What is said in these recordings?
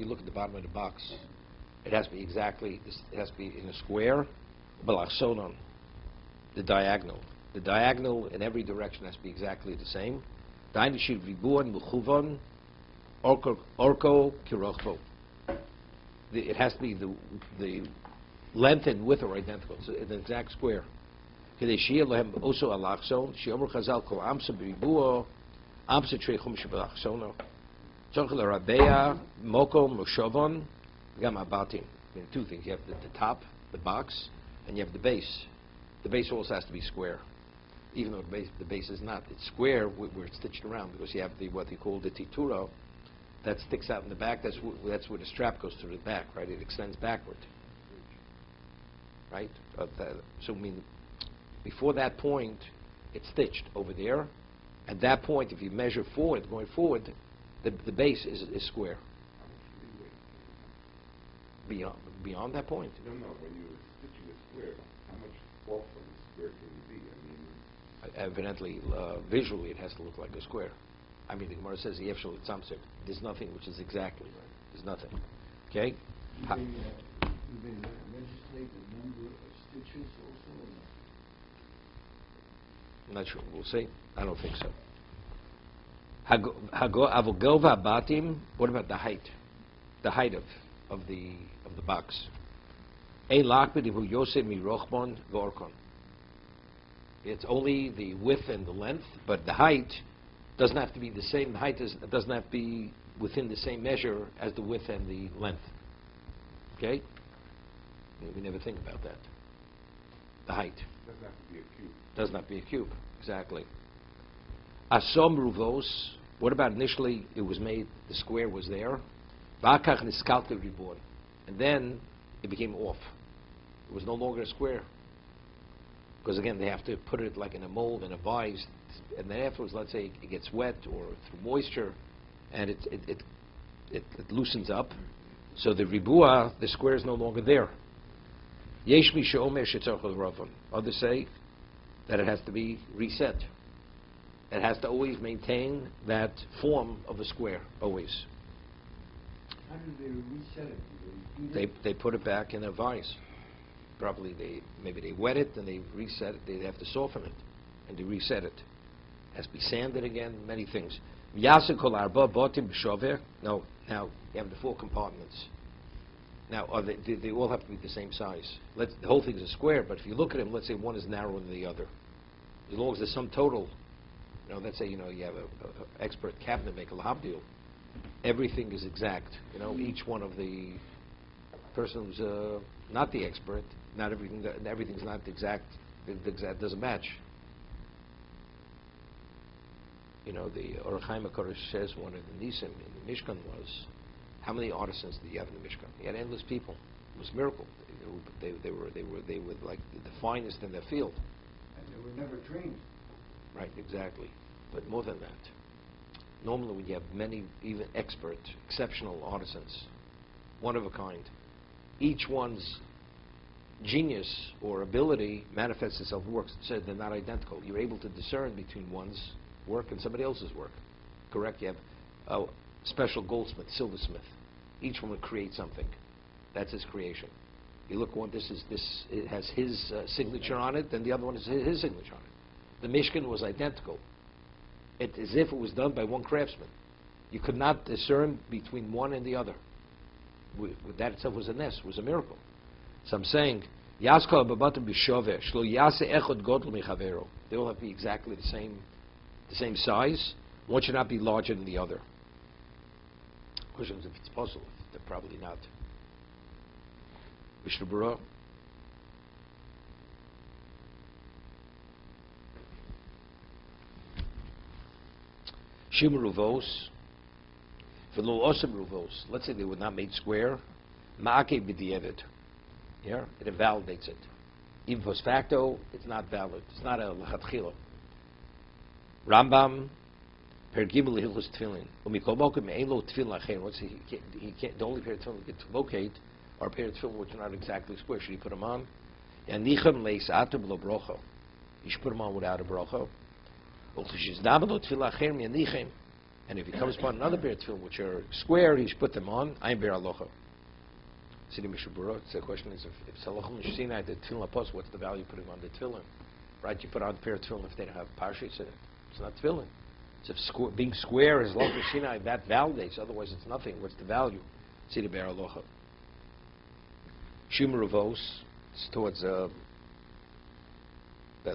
you look at the bottom of the box, it has to be exactly, it has to be in a square, balachsonon, the diagonal. The diagonal in every direction has to be exactly the same. It has to be the length and width are identical. It's an exact square. Two things. You have the top, the box, and you have the base. The base also has to be square, even though the base is not. It's square where it's stitched around, because you have what they call the tituro that sticks out in the back. That's where the strap goes through the back, right? It extends backward, right? So I mean, before that point, it's stitched over there. At that point, if you measure forward, going forward, the base is square. Beyond that point. No, when you're stitching a square, how much off from the square can you be? I mean, evidently, visually, it has to look like a square. I mean, the Gemara says, there's nothing which is exactly right. There's nothing. Okay? Do they legislate the number of stitches also or not? I'm not sure. We'll see. I don't think so. Avogova batim. What about the height? The height of the box. It's only the width and the length, but the height doesn't have to be the same. The height doesn't have to be within the same measure as the width and the length. Okay? We never think about that. The height. doesn't have to be a cube. Doesn't have to be a cube. Exactly. Asom ruvos. What about initially it was made, the square was there. And then it became off. It was no longer a square. Because again, they have to put it like in a mold, in a vise, and then afterwards, let's say it gets wet or through moisture, and it loosens up. So the ribua, the square is no longer there. Others say that it has to be reset. It has to always maintain that form of a square, always. How do they reset it? They put it back in a vise. Probably maybe they wet it and they reset it. They have to soften it and they reset it. It has to be sanded again. Many things. No, now you have the 4 compartments. Now they all have to be the same size. The whole thing is a square, but if you look at them, let's say one is narrower than the other. As long as the sum total, let's say you have an expert cabinet maker, labdil, everything is exact. Each one of the person who's not the expert, not everything's not exact. The exact doesn't match. The Orach Chaim HaKadosh says one of the Nisim in the Mishkan was, how many artisans did he have in the Mishkan? He had endless people. It was a miracle. They were like the finest in their field. And they were never trained. Right, exactly. But more than that, normally when you have many, even expert, exceptional artisans, one of a kind, each one's genius or ability manifests itself in works. So they're not identical. You're able to discern between one's work and somebody else's work. Correct? You have a special goldsmith, silversmith. Each one would create something. That's his creation. You look one, it has his signature on it, and the other one is his signature on it. The Mishkan was identical. It's as if it was done by one craftsman. You could not discern between one and the other. That itself was a nes, was a miracle. So I'm saying, they all have to be exactly the same size. One should not be larger than the other. Question is if it's possible. They're probably not. Mishna Berura. Shim Ruvos. V'lo osem Ruvos. Let's say they were not made square. Ma'ake b'di'evet. Yeah, it invalidates it. Even post facto, it's not valid. It's not a lechatchila. Rambam, per gimel hilchos tefillin. Umikol mokum ein lo tefillin lachein. He can't. The only pair of tefillin he gets to locate are a pair of tefillin which are not exactly square. Should he put them on? Yanichem leisatum lo brocho. You should put them on without a brocho. And if he comes upon another pair of tefillin which are square, he should put them on. Ayin ber alocha. See the Mishna Berura. The question is, if Salachim Sinai the tefillin lapos, what's the value of putting on the tefillin? Right? You put on a pair of tefillin if they don't have parshas in it. It's not tefillin. So if being square is Salachim Sinai, that validates. Otherwise, it's nothing. What's the value? See the ber alocha. Shumer Ravos. It's towards about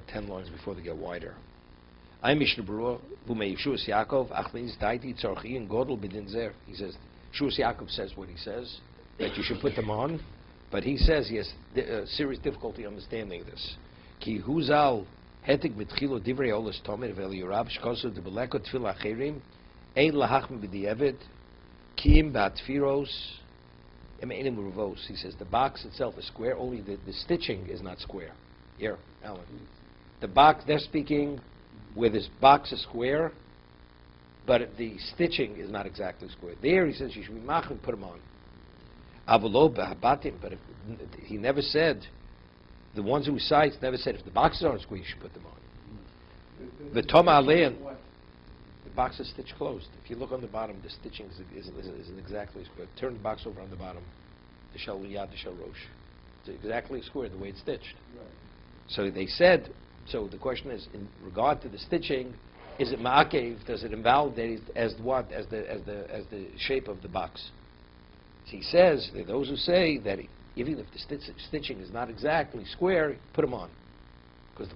10 lines before they get wider. I'm Mishna Berura, Bumei Yeshua Yaakov, Achlins Daiti Tzorchi and Godel Bidin Zer. He says, Yeshua Yaakov says what he says, that you should put them on, but he says he has serious difficulty understanding this. Ki Huzal Hetik Mitchilo Divrei Olas Tomer Vel Yorab Shkosu de Beleko Tfil Acherim Ein Lahachmi B'Di'evet Kim Ba'Tfiros Emenim Ruvos. He says the box itself is square, only the stitching is not square. Here, Alan. The box, they're speaking where this box is square, but the stitching is not exactly square. There he says you should be machim and put them on. Avolo b'habatim, but he never said, the ones who cites never said if the boxes aren't square you should put them on. The Toma Alein, the box is stitched closed. If you look on the bottom, the stitching isn't exactly square. Turn the box over on the bottom, the shel yad, the shel rosh. It's exactly square the way it's stitched. Right. So they said. So the question is, in regard to the stitching, is it ma'akev? Does it invalidate as what? As the shape of the box? So he says that those who say that even if the stitching is not exactly square, put them on, because the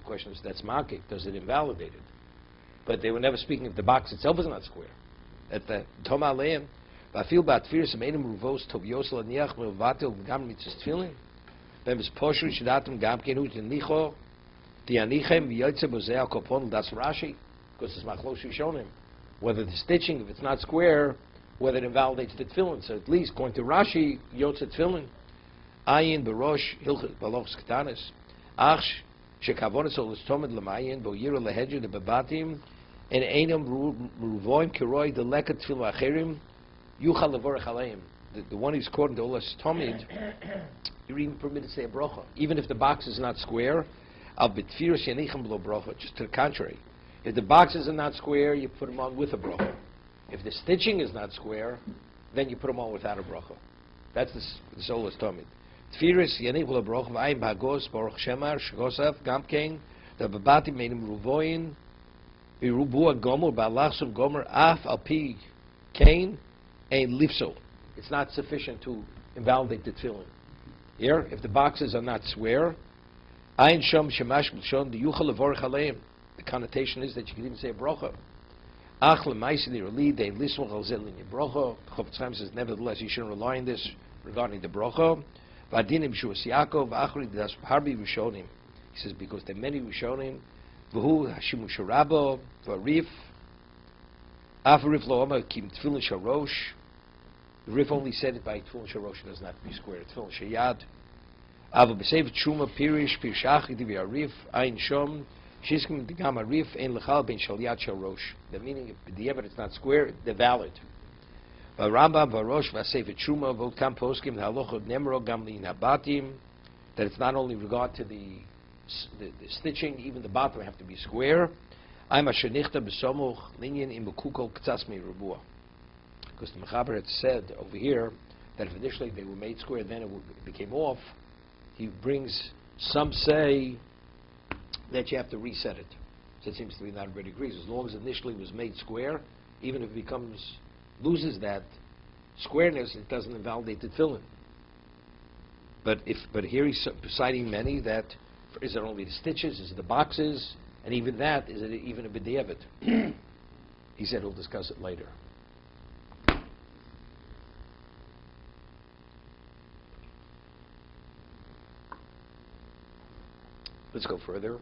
question is that's ma'akev. Does it invalidate it? But they were never speaking if the box itself is not square. At the Toma Aleim, va'afil ba'atfiris ameinim ruvos tobios laniach me'uvatil gam mitzvos tefillin. Bem es poshu shidatum gam kenu tenicho. That's Rashi, because it's Machlos Rishonim. Whether the stitching, if it's not square, whether it invalidates the tefillin. So at least, according to Rashi, Yotze tefillin, Ayin Barosh Hilchot Balochs Ketanis, Ach Shekavonis Olis Tomed Lamayin Boyira Lehedju the Babatim, and Einam Ruvoim Kiroi the Leket Tefillah Acherim Yuchal Levorach Aleim. The one who's according to Olis Tomid, you're even permitted to say a brocha, even if the box is not square. Just to the contrary, if the boxes are not square, you put them on with a bracha. If the stitching is not square, then you put them on without a bracha. That's the solas tomid. Tfiris yanich b'lo bracha v'ayim b'hagos baruch shemar shgosav gamkein the babati meinim ruvoin v'rubu agomor ba'alachsum gomer af al pi kain ein lifso. It's not sufficient to invalidate the tefillin. Here, if the boxes are not square, Ein shom shemash b'shon the yuchal levorach aleim. The connotation is that you can even say a bracha. Ach l'maisi nirali dein lismach al zeh l'nei bracha. Chofetz Chaim says nevertheless you shouldn't rely on this regarding the bracha. V'adinim shuas Yaakov achri das harbi rishonim. He says because there are many rishonim. V'hu hashimush rabbo v'arif. Af arif lo omer kim tefillin sharosh. The Rif only said it by tefillin sharosh. It does not be square. Tefillin shayad. Aber besef Truma Pirish Pirshach Divi Arif Ein Shom Shiskim Digam Arif Ein Lechal Ben Shalyat Shel Rosh. The meaning if the evidence is not square, they're valid. Rambam Varosh Vasef Truma Volkam Poskim Halochot Nemro Gamlin Habatim. That it's not only regard to the stitching, even the bottom have to be square. I'm a Shenichta Besomuch Linyan in Mekukol Ktsasmi Rubua. Because the Mechaber had said over here that if initially they were made square, then it became off. He brings, some say that you have to reset it. So it seems to be not everybody agrees. As long as initially it was made square, even if it loses that squareness, it doesn't invalidate the tefillin. But here he's citing many that, is it only the stitches, is it the boxes, and even that, is it even a b'di'evet? He said he'll discuss it later. Let's go further.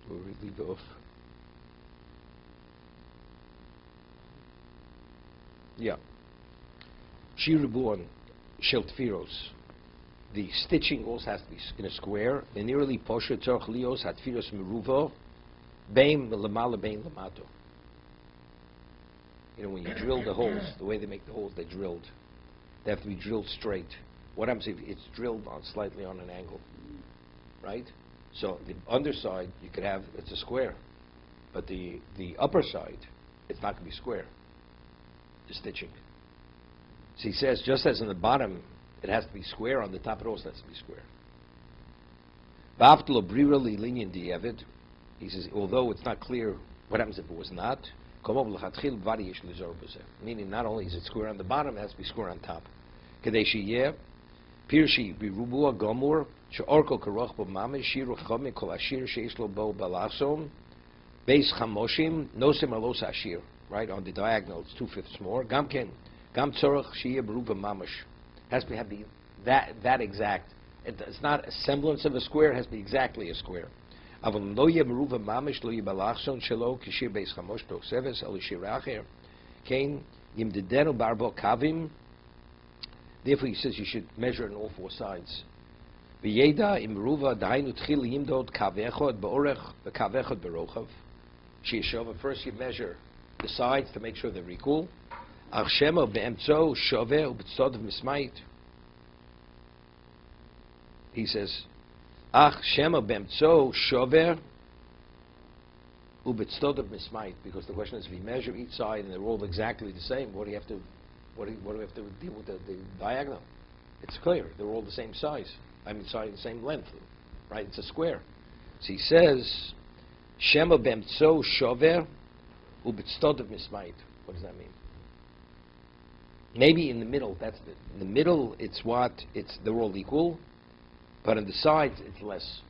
Where we leave off. Yeah. Shiribuan shel tfiros. The stitching also has to be in a square. Nearly posher tzorch lios hatfiros meruvo, beim lemala beim lamato. You know, when you drill the holes, the way they make the holes, they're drilled. They have to be drilled straight. What happens if it's drilled on slightly on an angle, right? So the underside you could have, it's a square, but the upper side, it's not going to be square. The stitching. So he says, just as in the bottom, it has to be square, on the top it also has to be square. He says, although it's not clear what happens if it was not, meaning not only is it square on the bottom, it has to be square on top. Pirshi birubua gomur she'orko karoch bo mamish shiru chome kol ashir sheish lo bo balasom beis chamoshim nosem alos ashir. Right on the diagonal, it's 2/5 more. Gamken gam tzorach sheyeh beruba mamish has to have that exact. It's not a semblance of a square; it has to be exactly a square. Avon lo yeh beruba mamish lo yeh balachson shelo kishir beis chamosh toseves al shir acher kein yimdedenu barbo kavim. Therefore, he says you should measure it on all four sides. V'yeda imruva dainu tchil yimdod kavechod beorech v'kavechod berochav. Sheyeshova. First, you measure the sides to make sure they're equal. Ach shema be'emtzo shoveh u'b'tzod mismait. He says, Ach shema be'emtzo shoveh u'b'tzod mismait. Because the question is, if you measure each side and they're all exactly the same, what do you have to? What do we have to deal with the diagonal? It's clear. They're all the same size. Sorry, the same length. Right? It's a square. So he says, Shema b'emtzo shover u'b'tztodav mismait. What does that mean? Maybe in the middle, in the middle, they're all equal, but on the sides, it's less.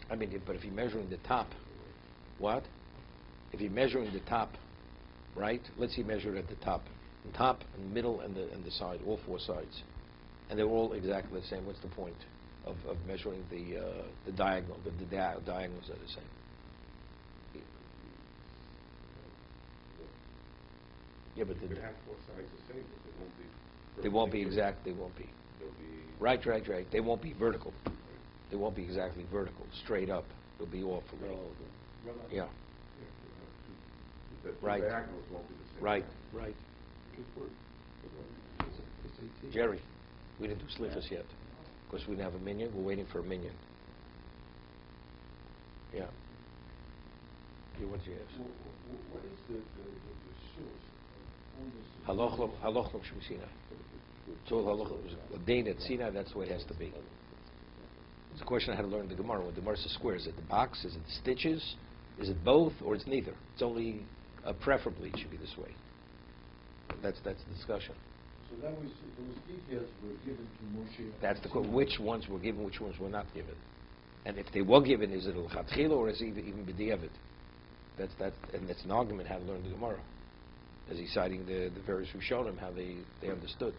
But if you're measuring the top, what? If you're measuring the top, right? Let's see, measure it at the top, and middle, and the side, all four sides, and they're all exactly the same. What's the point of measuring the diagonal? The diagonals are the same. Yeah, but you could have four sides the same, but they won't be exact. They won't be. They'll be Right. They won't be vertical. They won't be exactly vertical, straight up. They'll be off a little. Yeah. The Right. diagonals won't be the same. Right. Jerry, we didn't do slippers yet. Of course, we didn't have a minion. We're waiting for a minion. Yeah. What did you ask? What is the source of all this? Halochlom Shem Sinai. It's all halochlom. A day at Sinai, that's the way it has to be. It's a question of how to learn the Gemara. When the Gemara says square, is it the box? Is it the stitches? Is it both, or it's neither? It's only preferably it should be this way. That's the discussion. So that was those details were given to Moshe. That's the question. Which ones were given, which ones were not given, and if they were given, is it l'chatchila or is it even b'diavad? And that's an argument how to learn the Gemara. As he's citing the various Rishonim how they understood.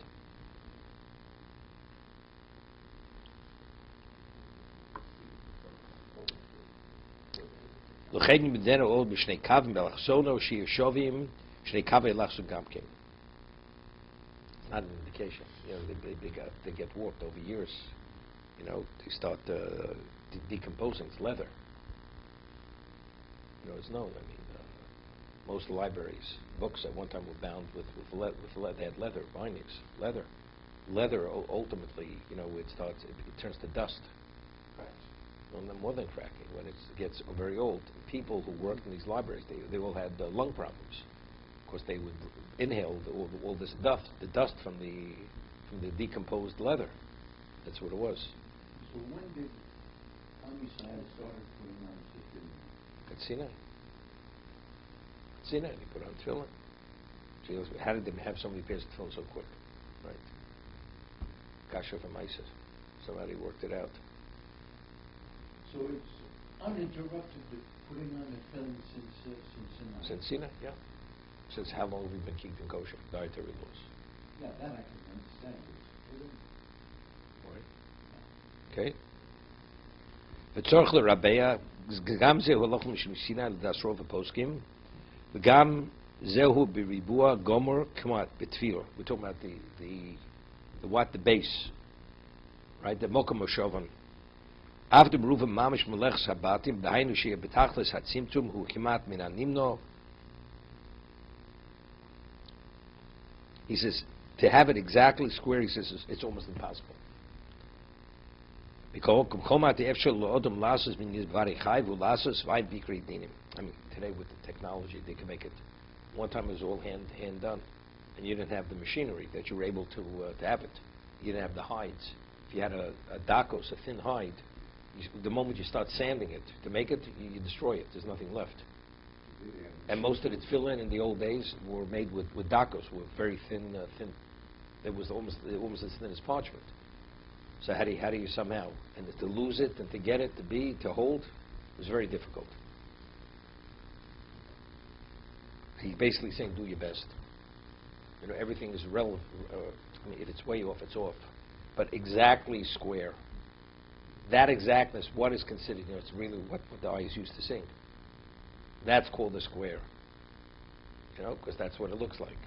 It's not an indication. They get warped over years. They start decomposing. It's leather. It's known. Most libraries, books at one time were bound with leather. They had leather bindings. Leather ultimately, it turns to dust. Well, more than cracking. When it gets very old, people who worked in these libraries, they all had lung problems. Of course, they would inhale all this dust, the dust from the decomposed leather. That's what it was. So when did Amisai started putting on tefillin? At Sinai. They put on tefillin. How did they have so many pairs of tefillin so quick? Right. Kasha from Isis. Somebody worked it out. So it's uninterrupted putting on the tefillin since Sinai. Since Sinai, yeah. Since how long have we been keeping kosher dietary laws? Yeah, that I can understand. Right. Okay. V'tzorch l'rabeya gam ze halachim shel Sinai l'das rov haposkim v'gam Zehu biribua gomer kmat betfila. We're talking about the what, the base, right? The mokum oshovan. After beruva mamish melech sabatim dahainu sheyeh betachlis hatzimtum hu kimat min animno. He says to have it exactly square. He says it's almost impossible. I mean, today with the technology, they can make it. One time it was all hand done, and you didn't have the machinery that you were able to have it. You didn't have the hides. If you had a dakos, a thin hide, the moment you start sanding it to make it, you destroy it. There's nothing left. And most of the tefillin in the old days were made with dakos, were very thin. It was almost as thin as parchment. So how do you somehow, and to lose it and to get it to hold, was very difficult. He's basically saying, do your best. You know, everything is relevant. I mean, if it's way off, it's off. But exactly square. That exactness, what is considered, you know, it's really what the eye is used to seeing. That's called a square. You know, because that's what it looks like.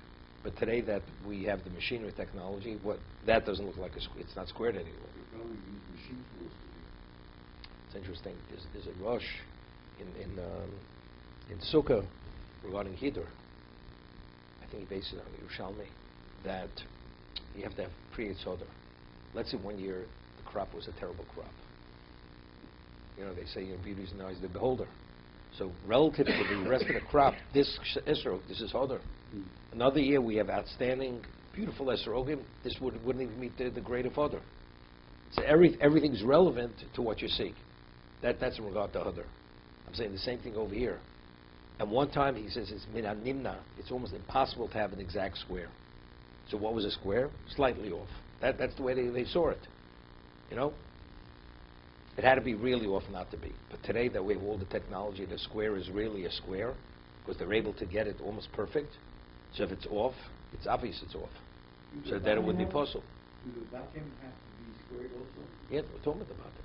But today that we have the machinery technology, that doesn't look like a square. It's not squared anymore. It's interesting. There's a rush in Sukkah regarding Hiddur. I think he based it on Yerushalmi, that you have to have pre-Yitzodar. Let's say one year the crop was a terrible crop. You know, they say, beauty is in the eyes of the beholder. So relative to the rest of the crop, this Esrog, this is Hodor. Another year we have outstanding, beautiful Esrogim. This wouldn't even meet the grade of Hodor. So everything's relevant to what you see. That's in regard to Hodor. I'm saying the same thing over here. And one time he says it's min nimna. It's almost impossible to have an exact square. So what was a square? Slightly off. That's the way they saw it. You know? It had to be really off not to be. But today that we have all the technology, the square is really a square because they're able to get it almost perfect. So if it's off, it's obvious it's off. So then it would be possible. Do the bottom have to be squared also? Yeah, we're talking about the bottom.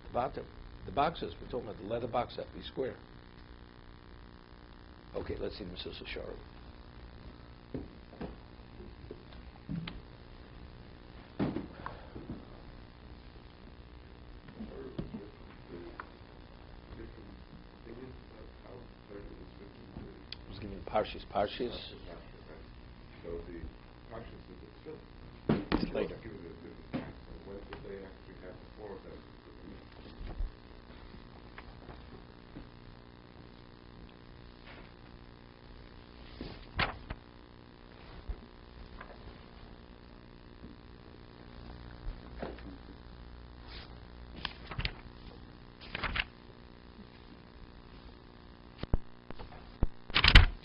The bottom. The boxes, we're talking about the leather box have to be square. Okay, let's see the Mesilas Yesharim. I was giving parshas. So the parshas is still. It's later. Give it a different time. So when did they actually have the four of them?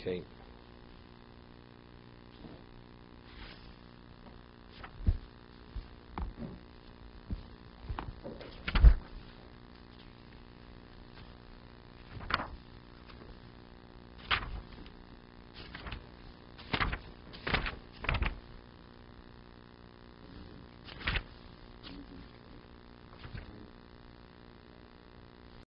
Okay.